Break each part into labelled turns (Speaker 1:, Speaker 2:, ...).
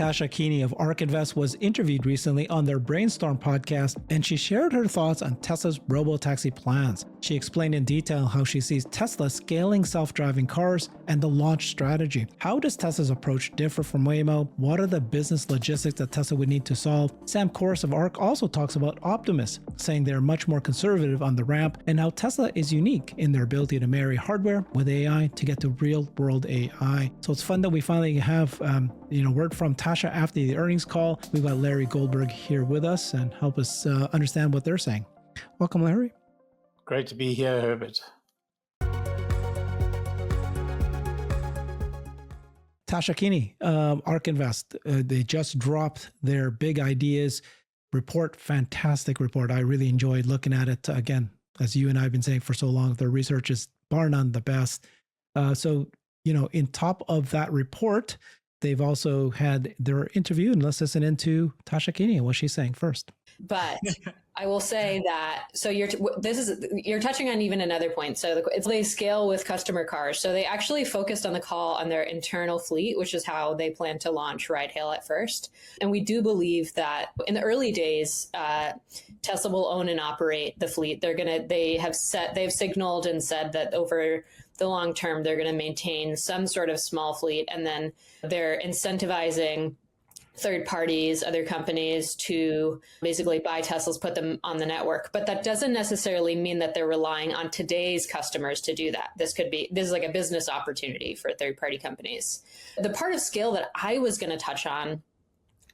Speaker 1: Tasha Keeney of ARK Invest was interviewed recently on their Brainstorm podcast, and she shared her thoughts on Tesla's Robotaxi plans. She explained in detail how she sees Tesla scaling self-driving cars and the launch strategy. How does Tesla's approach differ from Waymo? What are the business logistics that Tesla would need to solve? Sam Korus of ARK also talks about Optimus, saying they're much more conservative on the ramp, and how Tesla is unique in their ability to marry hardware with AI to get to real-world AI. So it's fun that we finally have word from Tasha after the earnings call. We've got Larry Goldberg here with us and help us understand what they're saying. Welcome, Larry.
Speaker 2: Great to be here, Herbert.
Speaker 1: Tasha Keeney, ARK Invest, they just dropped their big ideas report. Fantastic report. I really enjoyed looking at it. Again, as you and I have been saying for so long, their research is bar none the best. In top of that report, they've also had their interview, and let's listen into Tasha Keeney and what she's saying first.
Speaker 3: But I will say that, so you're touching on even another point. So they scale with customer cars. So they actually focused on the call on their internal fleet, which is how they plan to launch ride hail at first. And we do believe that in the early days, Tesla will own and operate the fleet. They've signaled and said that over the long term, they're going to maintain some sort of small fleet, and then they're incentivizing third parties, other companies to basically buy Teslas, put them on the network. But that doesn't necessarily mean that they're relying on today's customers to do that. This is like a business opportunity for third party companies. The part of scale that I was going to touch on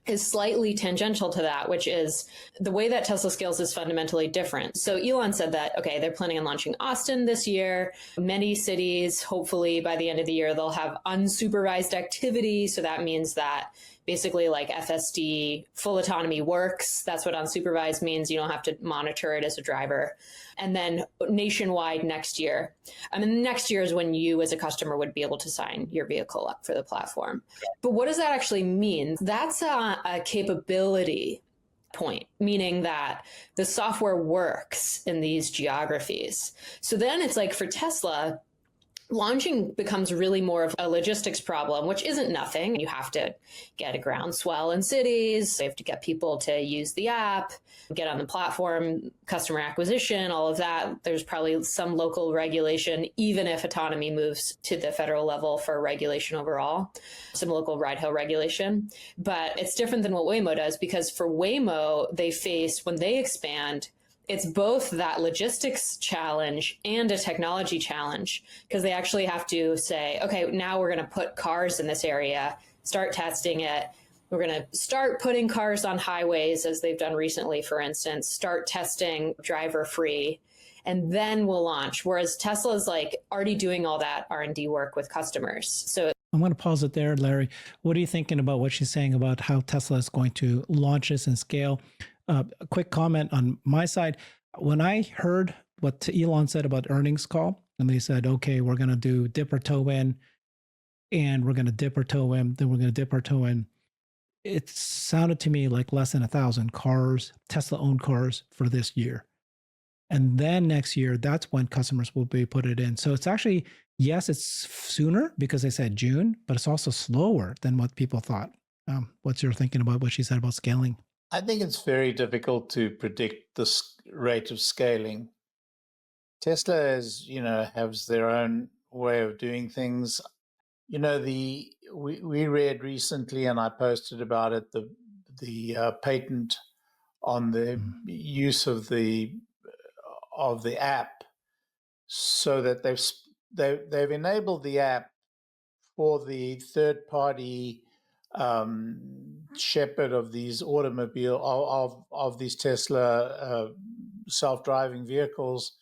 Speaker 3: is slightly tangential to that, which is the way that Tesla scales is fundamentally different. So Elon said that, okay, they're planning on launching Austin this year. Many cities, hopefully by the end of the year, they'll have unsupervised activity. So that means that basically like FSD, full autonomy works. That's what unsupervised means. You don't have to monitor it as a driver. And then nationwide next year. I mean, next year is when you as a customer would be able to sign your vehicle up for the platform. But what does that actually mean? That's a capability point, meaning that the software works in these geographies. So then it's like for Tesla, launching becomes really more of a logistics problem, which isn't nothing. You have to get a groundswell in cities. You have to get people to use the app, get on the platform, customer acquisition, all of that. There's probably some local regulation, even if autonomy moves to the federal level for regulation overall, some local ride-hail regulation. But it's different than what Waymo does, because for Waymo, when they expand, it's both that logistics challenge and a technology challenge, because they actually have to say, okay, now we're going to put cars in this area, start testing it. We're going to start putting cars on highways, as they've done recently, for instance, start testing driver free, and then we'll launch. Whereas Tesla's like already doing all that R&D work with customers. So
Speaker 1: I'm going to pause it there, Larry. What are you thinking about what she's saying about how Tesla is going to launch this and scale? A quick comment on my side. When I heard what Elon said about earnings call, and they said, okay, we're going to do dip our toe in, and we're going to dip our toe in, then we're going to dip our toe in. It sounded to me like less than 1,000 cars, Tesla-owned cars for this year. And then next year, that's when customers will be put it in. So it's actually, yes, it's sooner because they said June, but it's also slower than what people thought. What's your thinking about what she said about scaling?
Speaker 2: I think it's very difficult to predict the rate of scaling. Tesla has their own way of doing things. We read recently, and I posted about it, the patent on the use of the app, so that they've enabled the app for the third party shepherd of these of these Tesla self-driving vehicles,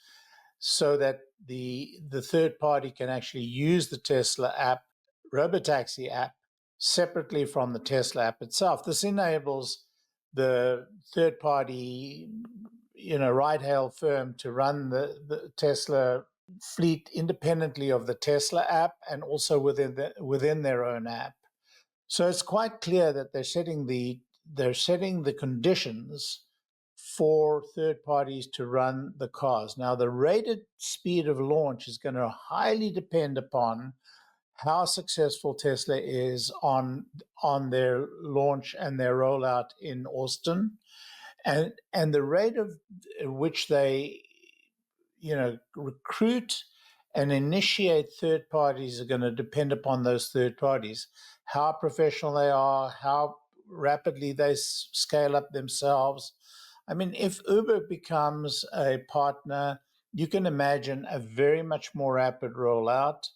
Speaker 2: so that the third party can actually use the Tesla app, Robotaxi app, separately from the Tesla app itself. This enables the third party, ride-hail firm to run the Tesla fleet independently of the Tesla app and also within their own app. So it's quite clear that they're setting the conditions for third parties to run the cars. Now, the rated speed of launch is going to highly depend upon how successful Tesla is on their launch and their rollout in Austin, and the rate of which they, recruit and initiate third parties are going to depend upon those third parties, how professional they are, how rapidly they scale up themselves. I mean, if Uber becomes a partner, you can imagine a very much more rapid rollout.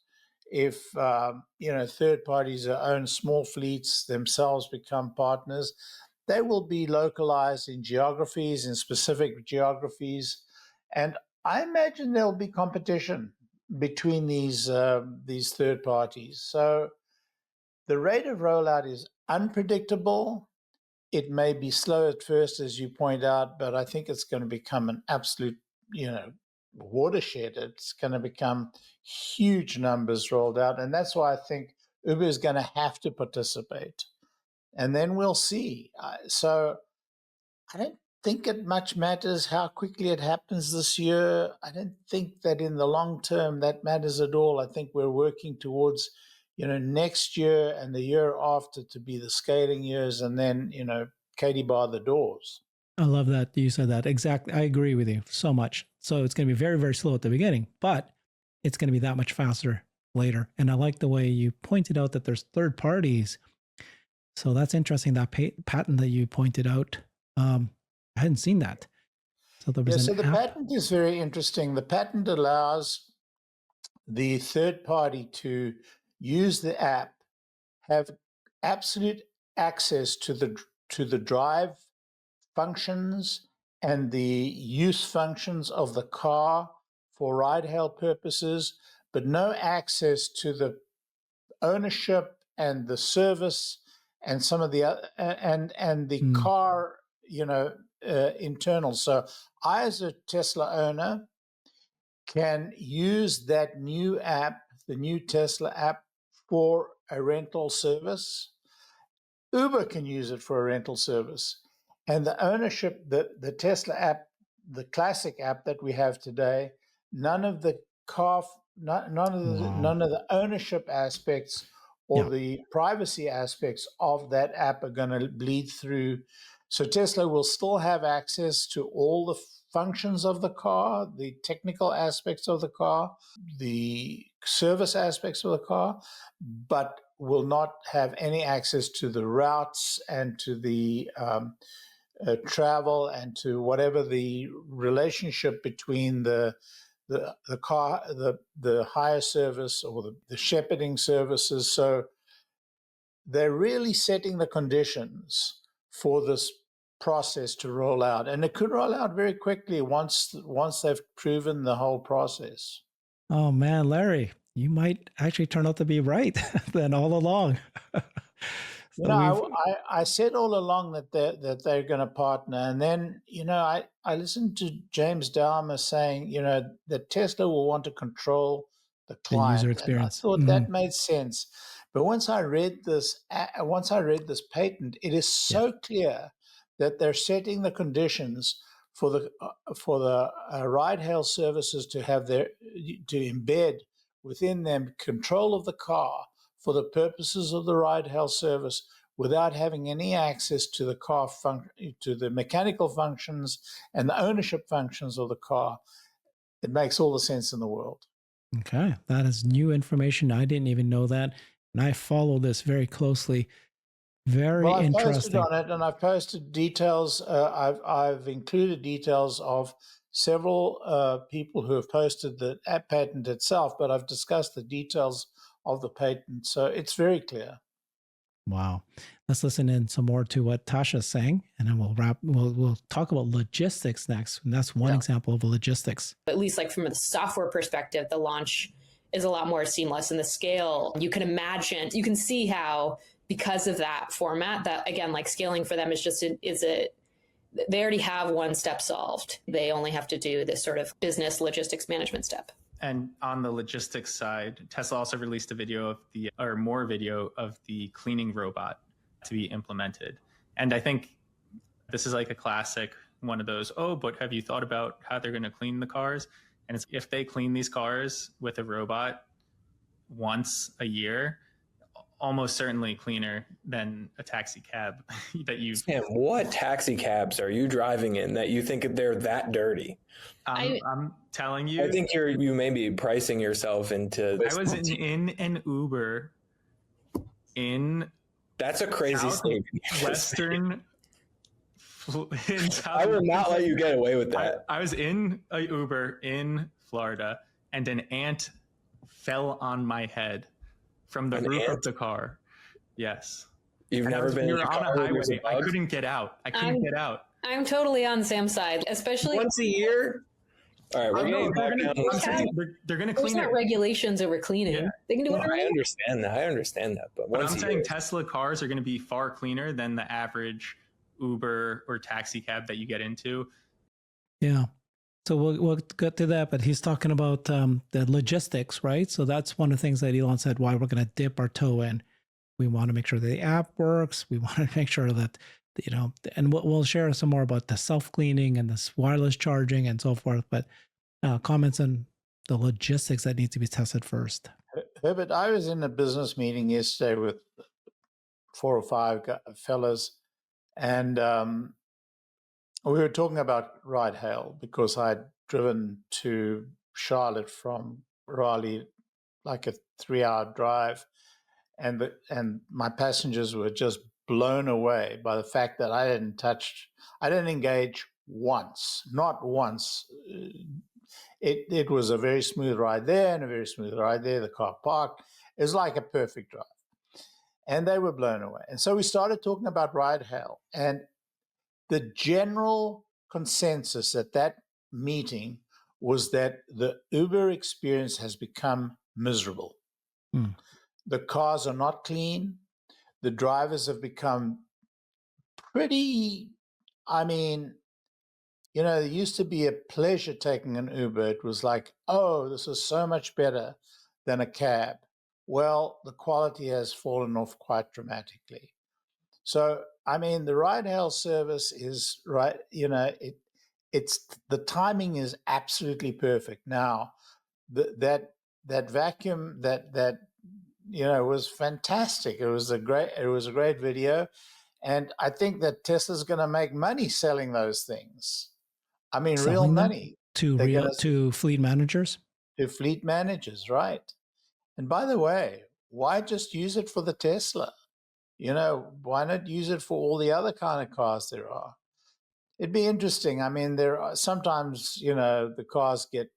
Speaker 2: If third parties that own small fleets themselves become partners, they will be localized in geographies, in specific geographies, and I imagine there'll be competition between these third parties. So the rate of rollout is unpredictable. It may be slow at first, as you point out, but I think it's going to become an absolute, watershed. It's going to become huge numbers rolled out. And that's why I think Uber is going to have to participate. And then we'll see. So I don't think it much matters how quickly it happens this year. I don't think that in the long term that matters at all. I think we're working towards, next year and the year after to be the scaling years, and then, Katie bar the doors.
Speaker 1: I love that you said that. Exactly. I agree with you so much. So it's going to be very, very slow at the beginning, but it's going to be that much faster later. And I like the way you pointed out that there's third parties. So that's interesting, that patent that you pointed out. I hadn't seen that. So there was
Speaker 2: so the patent is very interesting. The patent allows the third party to use the app, have absolute access to the drive functions and the use functions of the car for ride-hail purposes, but no access to the ownership and the service and some of the and the car, internal. So I, as a Tesla owner, can use that new app, the new Tesla app, for a rental service. Uber can use it for a rental service. And the ownership, the Tesla app, the classic app that we have today, none of the ownership aspects or the privacy aspects of that app are going to bleed through. So Tesla will still have access to all the functions of the car, the technical aspects of the car, the service aspects of the car, but will not have any access to the routes and to the travel and to whatever the relationship between the car, the hire service or the shepherding services. So they're really setting the conditions for this process to roll out, and it could roll out very quickly once they've proven the whole process.
Speaker 1: Oh man, Larry, you might actually turn out to be right then all along.
Speaker 2: I said all along that they're going to partner, and then I listened to James Dahmer saying that Tesla will want to control the client,
Speaker 1: user experience.
Speaker 2: And I thought that made sense. But once I read this patent, it is so clear that they're setting the conditions for the ride-hail services to embed within them control of the car for the purposes of the ride-hail service, without having any access to the car to the mechanical functions and the ownership functions of the car. It makes all the sense in the world.
Speaker 1: Okay, that is new information. I didn't even know that, and I follow this very closely. Very interesting.
Speaker 2: I've posted on it, and I've posted details. I've included details of several people who have posted the app patent itself, but I've discussed the details of the patent, so it's very clear.
Speaker 1: Wow. Let's listen in some more to what Tasha's saying, and then we'll talk about logistics next. And that's one example of logistics.
Speaker 3: At least like from a software perspective, the launch is a lot more seamless, and the scale, you can imagine, you can see how, because of that format, that again, like scaling for them they already have one step solved. They only have to do this sort of business logistics management step.
Speaker 4: And on the logistics side, Tesla also released a video of the cleaning robot to be implemented. And I think this is like a classic one of those, but have you thought about how they're going to clean the cars? And if they clean these cars with a robot, once a year, almost certainly cleaner than a taxi cab that you.
Speaker 5: Sam, what taxi cabs are you driving in that you think they're that dirty?
Speaker 4: I'm telling you.
Speaker 5: I think you may be pricing yourself into.
Speaker 4: I was in an Uber in.
Speaker 5: That's a crazy statement.
Speaker 4: Western.
Speaker 5: I will not let you get away with that.
Speaker 4: I was in a Uber in Florida, and an ant fell on my head from the roof of the car. Yes.
Speaker 5: You've never been
Speaker 4: in a car on a highway. I couldn't get out. I'm
Speaker 3: totally on Sam's side, especially
Speaker 5: once a year. All right, we're getting back down.
Speaker 4: They're going to clean it.
Speaker 3: There's not regulations over cleaning. Yeah. They can do whatever.
Speaker 5: I understand that. But
Speaker 4: I'm saying Tesla cars are going to be far cleaner than the average Uber or taxi cab that you get into.
Speaker 1: Yeah. So we'll get to that, but he's talking about the logistics, right? So that's one of the things that Elon said, why we're going to dip our toe in. We want to make sure that the app works. We want to make sure that, and we'll share some more about the self-cleaning and this wireless charging and so forth, but comments on the logistics that need to be tested first.
Speaker 2: Herbert, I was in a business meeting yesterday with 4 or 5 fellas, and we were talking about ride hail because I'd driven to Charlotte from Raleigh, like a 3-hour drive, and my passengers were just blown away by the fact that I didn't engage once, not once. It was a very smooth ride there and a very smooth ride there. The car parked. It was like a perfect drive. And they were blown away. And so we started talking about ride hail. And the general consensus at that meeting was that the Uber experience has become miserable. Mm. The cars are not clean. The drivers have become pretty, there used to be a pleasure taking an Uber. It was like, oh, this is so much better than a cab. Well, the quality has fallen off quite dramatically. So, the ride hail service is right. It's the timing is absolutely perfect. Now, that vacuum that was fantastic. It was a great video, and I think that Tesla's going to make money selling those things.
Speaker 1: Selling
Speaker 2: real money
Speaker 1: to fleet managers.
Speaker 2: To fleet managers, right? And by the way, why just use it for the Tesla? Why not use it for all the other kind of cars there are? It'd be interesting. There are sometimes, the cars get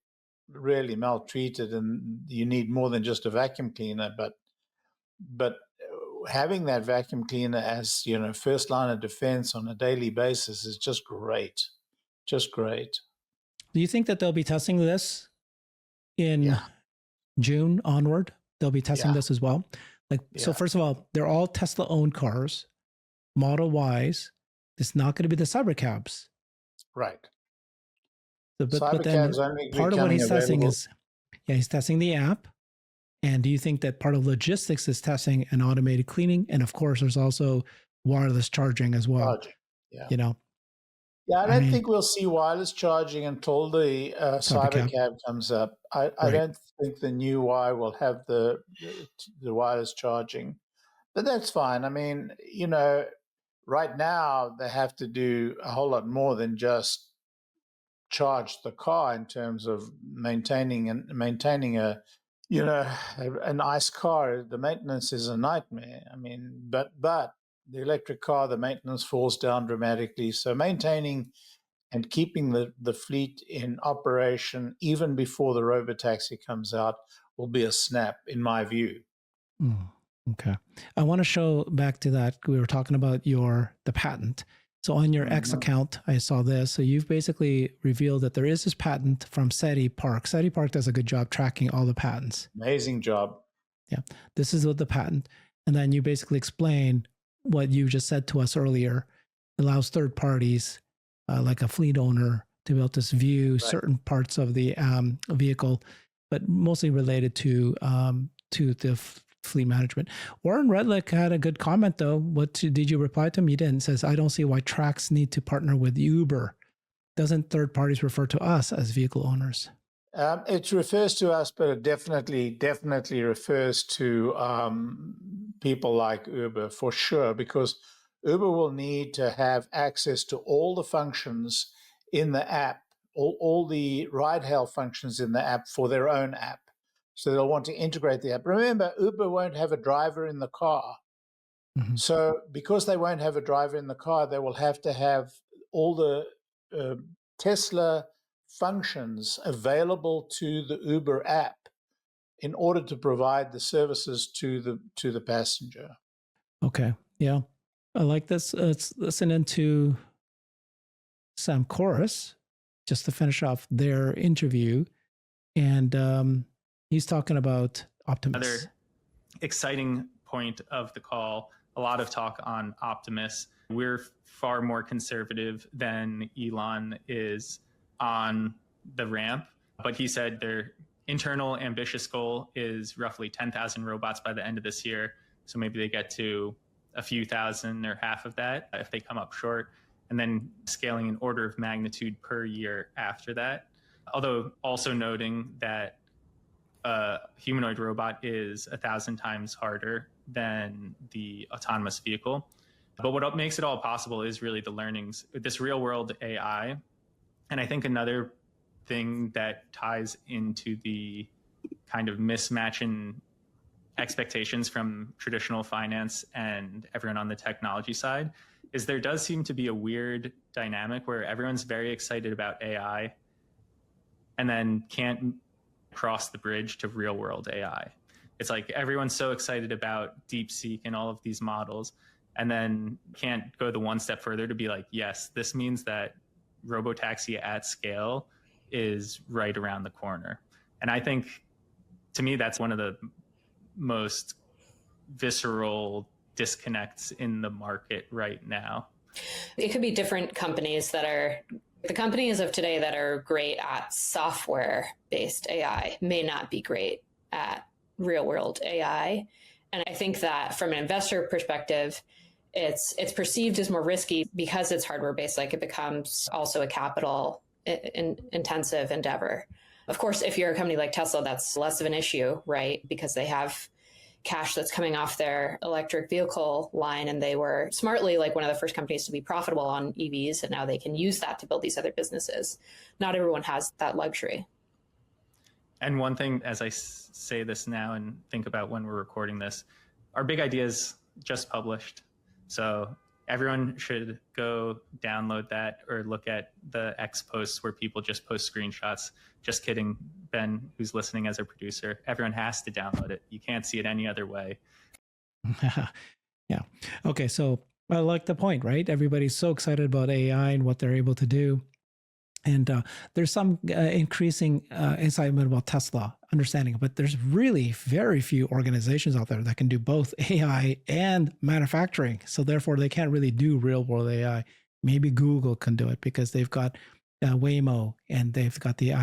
Speaker 2: really maltreated and you need more than just a vacuum cleaner, but having that vacuum cleaner as, first line of defense on a daily basis is just great. Just great.
Speaker 1: Do you think that they'll be testing this in June onward? They'll be testing this as well? So first of all, they're all Tesla-owned cars, Model Ys. It's not going to be the Cybercabs.
Speaker 2: Right.
Speaker 1: So, but then part of what he's testing is, he's testing the app. And do you think that part of logistics is testing and automated cleaning? And of course, there's also wireless charging as well.
Speaker 2: I don't think we'll see wireless charging until the Cybercab comes up. I don't think the new Y will have the wireless charging, but that's fine. Right now they have to do a whole lot more than just charge the car in terms of maintaining a an ICE car. The maintenance is a nightmare. But the electric car, the maintenance falls down dramatically. So maintaining and keeping the fleet in operation even before the Robotaxi comes out will be a snap, in my view.
Speaker 1: Okay. I want to show back to that. We were talking about the patent. So on your X account, I saw this. So you've basically revealed that there is this patent from SETI Park. SETI Park does a good job tracking all the patents.
Speaker 2: Amazing job.
Speaker 1: Yeah. This is what the patent. And then you basically explain what you just said to us earlier. It allows third parties, like a fleet owner, to be able to view certain parts of the vehicle, but mostly related to the fleet management. Warren Redlick had a good comment though. Did you reply to him? You didn't. It says, I don't see why Trax need to partner with Uber. Doesn't third parties refer to us as vehicle owners?
Speaker 2: It refers to us, but it definitely refers to people like Uber for sure, because Uber will need to have access to all the functions in the app, all the ride-hail functions in the app for their own app. So they'll want to integrate the app. Remember, Uber won't have a driver in the car. Mm-hmm. So because they won't have a driver in the car, they will have to have all the Tesla functions available to the Uber app in order to provide the services to the passenger.
Speaker 1: Okay. Yeah. I like this. Let's listen into Sam Korus just to finish off their interview. And he's talking about Optimus.
Speaker 4: Another exciting point of the call, a lot of talk on Optimus. We're far more conservative than Elon is on the ramp, but he said their internal ambitious goal is roughly 10,000 robots by the end of this year. So maybe they get to a few thousand or half of that if they come up short, and then scaling an order of magnitude per year after that. Although also noting that a humanoid robot is 1,000 times harder than the autonomous vehicle. But what makes it all possible is really the learnings, this real world AI. And I think another thing that ties into the kind of mismatch in expectations from traditional finance and everyone on the technology side is there does seem to be a weird dynamic where everyone's very excited about AI and then can't cross the bridge to real world AI. It's like everyone's so excited about DeepSeek and all of these models and then can't go the one step further to be like, yes, this means that Robotaxi at scale is right around the corner. And I think, to me, that's one of the most visceral disconnects in the market right now.
Speaker 3: It could be different companies that are, the companies of today that are great at software-based AI may not be great at real-world AI. And I think that from an investor perspective, it's perceived as more risky because it's hardware-based, like it becomes also a capital intensive endeavor. Of course, if you're a company like Tesla, that's less of an issue, right? Because they have cash that's coming off their electric vehicle line, and they were smartly like one of the first companies to be profitable on EVs, and now they can use that to build these other businesses. Not everyone has that luxury.
Speaker 4: And one thing, as I say this now and think about when we're recording this, our big idea is just published. So everyone should go download that or look at the X posts where people just post screenshots. Just kidding, Ben, who's listening as a producer. Everyone has to download it. You can't see it any other way.
Speaker 1: Yeah. Okay, so I like the point, right? Everybody's so excited about AI and what they're able to do. And there's some increasing excitement about Tesla, understanding, but there's really very few organizations out there that can do both AI and manufacturing. So therefore, they can't really do real world AI. Maybe Google can do it because they've got Waymo and they've got the,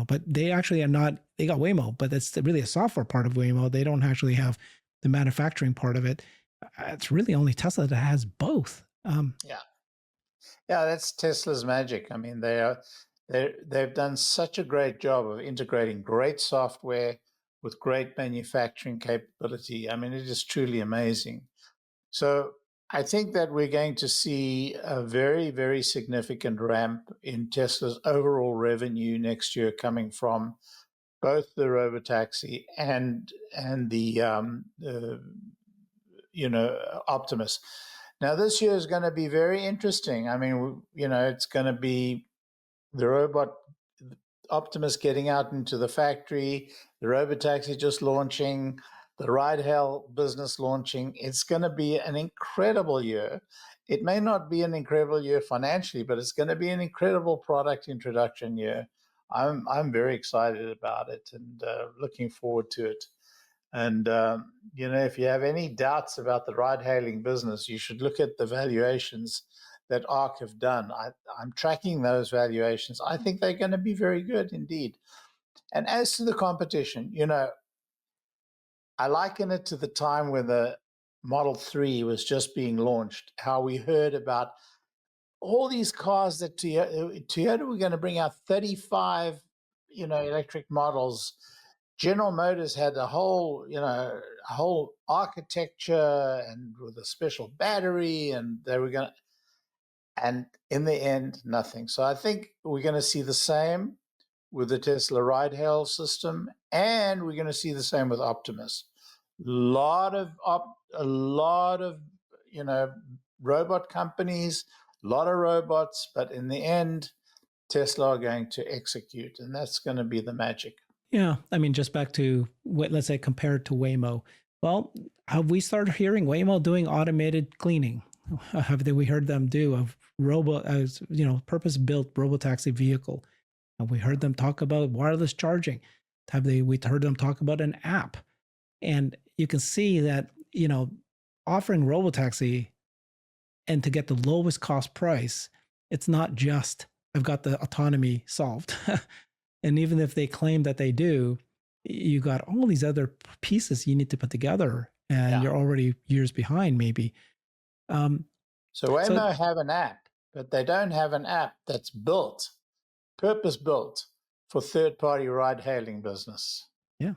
Speaker 1: but they actually are not, they got Waymo, but it's really a software part of Waymo. They don't actually have the manufacturing part of it. It's really only Tesla that has both.
Speaker 2: Yeah, that's Tesla's magic. I mean, they've done such a great job of integrating great software with great manufacturing capability. I mean, it is truly amazing. So I think that we're going to see a very, very significant ramp in Tesla's overall revenue next year coming from both the Robotaxi and the Optimus. Now, this year is going to be very interesting. I mean, it's going to be the robot Optimus getting out into the factory, the Robotaxi just launching, the ride-hail business launching. It's going to be an incredible year. It may not be an incredible year financially, but it's going to be an incredible product introduction year. I'm very excited about it and looking forward to it. And, if you have any doubts about the ride-hailing business, you should look at the valuations that ARK have done. I'm tracking those valuations. I think they're going to be very good indeed. And as to the competition, I liken it to the time when the Model 3 was just being launched, how we heard about all these cars that Toyota were going to bring out 35 electric models, General Motors had a whole architecture and with a special battery, and they were going to, and in the end, nothing. So I think we're going to see the same with the Tesla ride-hail system, and we're going to see the same with Optimus. A lot of robot companies, a lot of robots, but in the end, Tesla are going to execute, and that's going to be the magic.
Speaker 1: Yeah, I mean, just back to let's say compared to Waymo. Well, have we started hearing Waymo doing automated cleaning? Have we heard them do a purpose-built robotaxi vehicle? Have we heard them talk about wireless charging? We heard them talk about an app? And you can see that, offering robotaxi and to get the lowest cost price, it's not just I've got the autonomy solved. And even if they claim that they do, you got all these other pieces you need to put together, and you're already years behind maybe.
Speaker 2: So Waymo have an app, but they don't have an app that's purpose-built for third-party ride-hailing business. Yeah.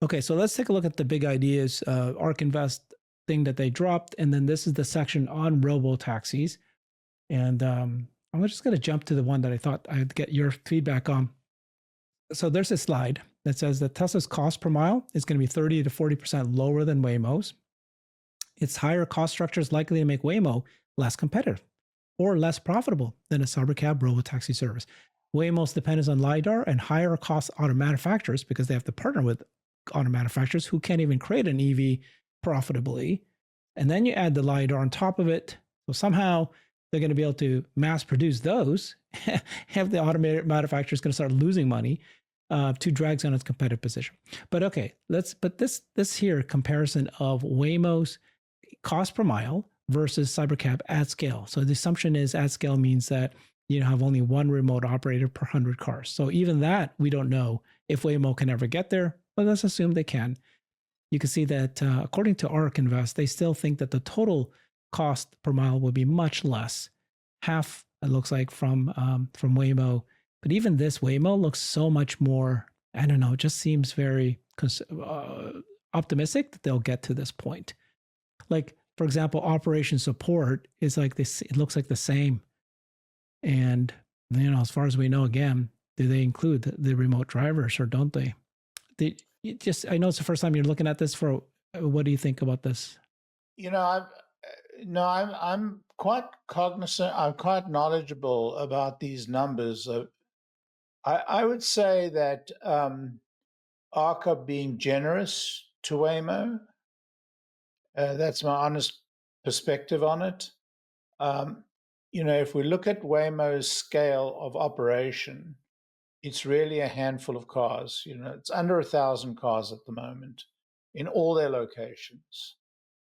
Speaker 1: Okay, so let's take a look at the big ideas, ARK Invest thing that they dropped, and then this is the section on robo-taxis. And I'm just going to jump to the one that I thought I'd get your feedback on. So there's a slide that says that Tesla's cost per mile is going to be 30 to 40% lower than Waymo's. Its higher cost structure is likely to make Waymo less competitive or less profitable than a cybercab robotaxi service. Waymo's dependence on LiDAR and higher cost auto manufacturers, because they have to partner with auto manufacturers who can't even create an EV profitably. And then you add the LiDAR on top of it. So somehow they're going to be able to mass produce those, have the automated manufacturers going to start losing money, to drags on its competitive position. But okay, but this here comparison of Waymo's cost per mile versus cybercab at scale. So the assumption is at scale means that you have only one remote operator per 100 cars. So even that, we don't know if Waymo can ever get there, but let's assume they can. You can see that according to ARK Invest, they still think that the total cost per mile will be much less, half it looks like from Waymo. But even this Waymo looks so much more, I don't know, it just seems very optimistic that they'll get to this point. Like, for example, operation support is like this, it looks like the same. And, as far as we know, again, do they include the remote drivers or don't they? I know it's the first time you're looking at this. What do you think about this?
Speaker 2: I'm quite cognizant, I'm quite knowledgeable about these numbers. I would say that ARK are being generous to Waymo. That's my honest perspective on it. If we look at Waymo's scale of operation, it's really a handful of cars. It's under 1,000 cars at the moment in all their locations.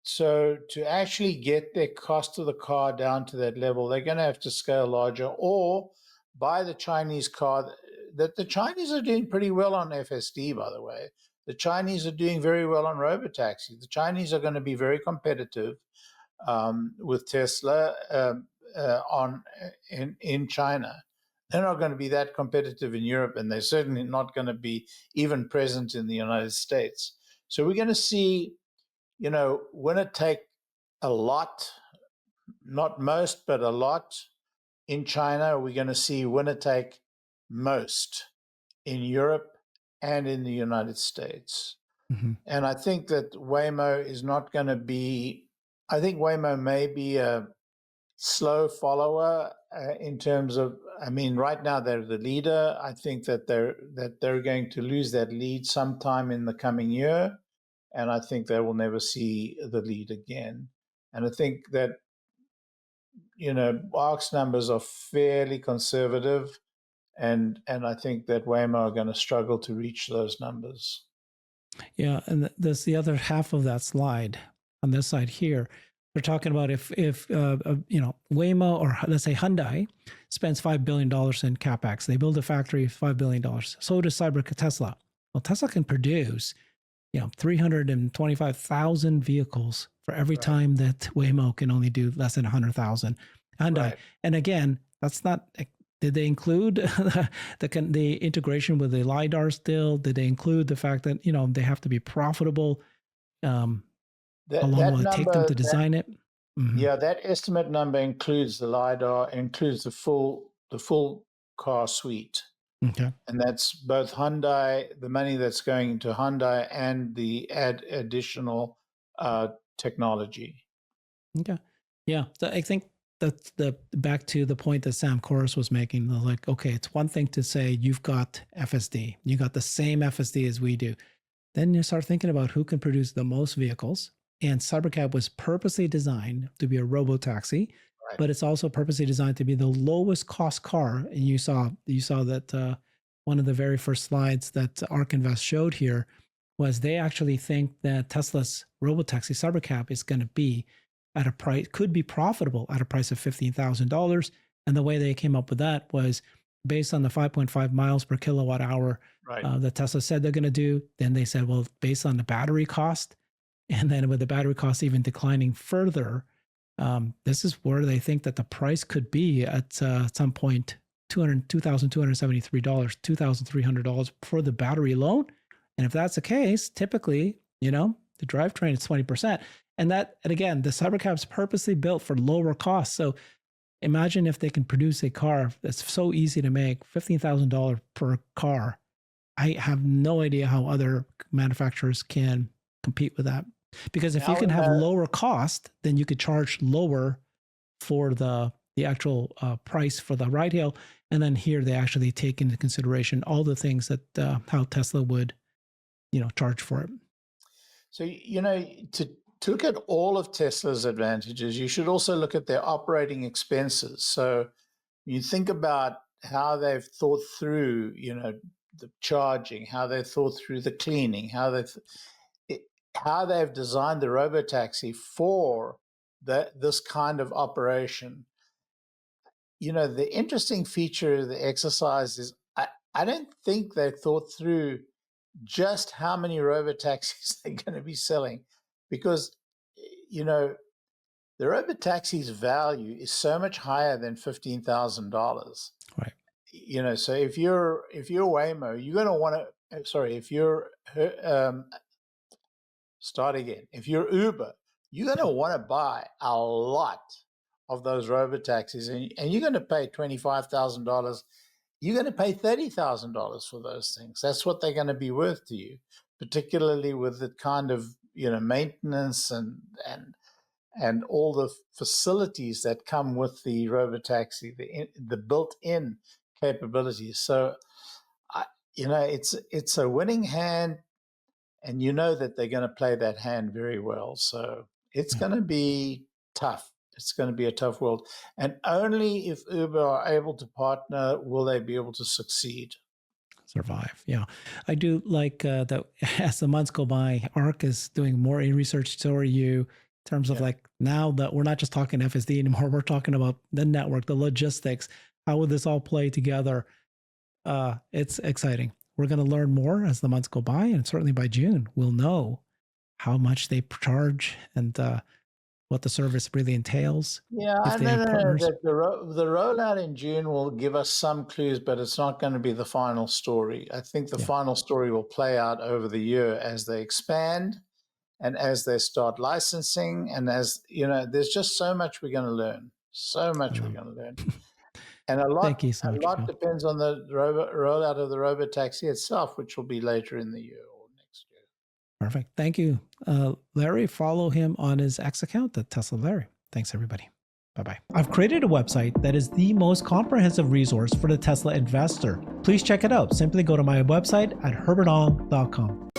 Speaker 2: So to actually get their cost of the car down to that level, they're going to have to scale larger or buy the Chinese car. That the Chinese are doing pretty well on FSD, by the way. The Chinese are doing very well on Robotaxi. The Chinese are going to be very competitive with Tesla in China. They're not going to be that competitive in Europe, and they're certainly not going to be even present in the United States. So we're going to see, winner take a lot, not most, but a lot in China. We're going to see winner take most in Europe and in the United States. Mm-hmm. And I think that Waymo is not going to be, I think Waymo may be a slow follower in terms of, right now they're the leader. I think that they're going to lose that lead sometime in the coming year. And I think they will never see the lead again. And I think that, ARK's numbers are fairly conservative. And I think that Waymo are going to struggle to reach those numbers.
Speaker 1: Yeah, and there's the other half of that slide on this side here. They're talking about if Waymo or let's say Hyundai spends $5 billion in CapEx, they build a factory, $5 billion. So does Tesla. Well, Tesla can produce 325,000 vehicles for every time that Waymo can only do less than 100,000. Hyundai, and again, that's not Did they include the integration with the LiDAR still? Did they include the fact that, they have to be profitable? How long will it take them to design it? Mm-hmm.
Speaker 2: Yeah, that estimate number includes the LiDAR, includes the full car suite.
Speaker 1: Okay.
Speaker 2: And that's both Hyundai, the money that's going into Hyundai, and the additional technology.
Speaker 1: Okay. Yeah. So I think that's back to the point that Sam Korus was making. Like, okay, it's one thing to say you've got FSD, you got the same FSD as we do. Then you start thinking about who can produce the most vehicles. And Cybercab was purposely designed to be a robotaxi, right, but it's also purposely designed to be the lowest cost car. And you saw that one of the very first slides that ARK Invest showed here was they actually think that Tesla's robotaxi Cybercab is going to be at a price, could be profitable at a price of $15,000. And the way they came up with that was based on the 5.5 miles per kilowatt hour right, that Tesla said they're going to do. Then they said, well, based on the battery cost, and then with the battery cost even declining further, this is where they think that the price could be at some point, $2,273, $2,300 for the battery alone. And if that's the case, typically, the drivetrain is 20%. And again, the Cybercab's purposely built for lower costs. So imagine if they can produce a car that's so easy to make, $15,000 per car. I have no idea how other manufacturers can compete with that. Because if you can have lower cost, then you could charge lower for the actual price for the ride hail. And then here they actually take into consideration all the things that how Tesla would, charge for it.
Speaker 2: So, to look at all of Tesla's advantages, you should also look at their operating expenses. So you think about how they've thought through, the charging, how they've thought through the cleaning, how they've designed the robotaxi for this kind of operation. The interesting feature of the exercise is I don't think they thought through just how many robotaxis they're going to be selling, because, the robotaxi's value is so much higher than $15,000.
Speaker 1: Right.
Speaker 2: So if you're Waymo, you're going to want to, if you're if you're Uber, you're going to want to buy a lot of those robotaxis, and you're going to pay $25,000. You're going to pay $30,000 for those things. That's what they're going to be worth to you, particularly with the kind of maintenance and all the facilities that come with the robotaxi, the built-in capabilities. So, it's a winning hand. And that they're going to play that hand very well. So it's going to be tough. It's going to be a tough world. And only if Uber are able to partner will they be able to succeed.
Speaker 1: Survive. Yeah. I do like that as the months go by, ARK is doing more research for you in terms of now that we're not just talking FSD anymore, we're talking about the network, the logistics, how will this all play together? It's exciting. We're going to learn more as the months go by, and certainly by June, we'll know how much they charge and what the service really entails.
Speaker 2: Yeah, I know that the rollout in June will give us some clues, but it's not going to be the final story. I think the final story will play out over the year as they expand and as they start licensing, and as there's just so much we're going to learn. So much we're going to learn. And a lot depends on the rollout of the robotaxi itself, which will be later in the year or next year.
Speaker 1: Perfect. Thank you, Larry. Follow him on his X account at Tesla Larry. Thanks, everybody. Bye-bye. I've created a website that is the most comprehensive resource for the Tesla investor. Please check it out. Simply go to my website at herbertong.com.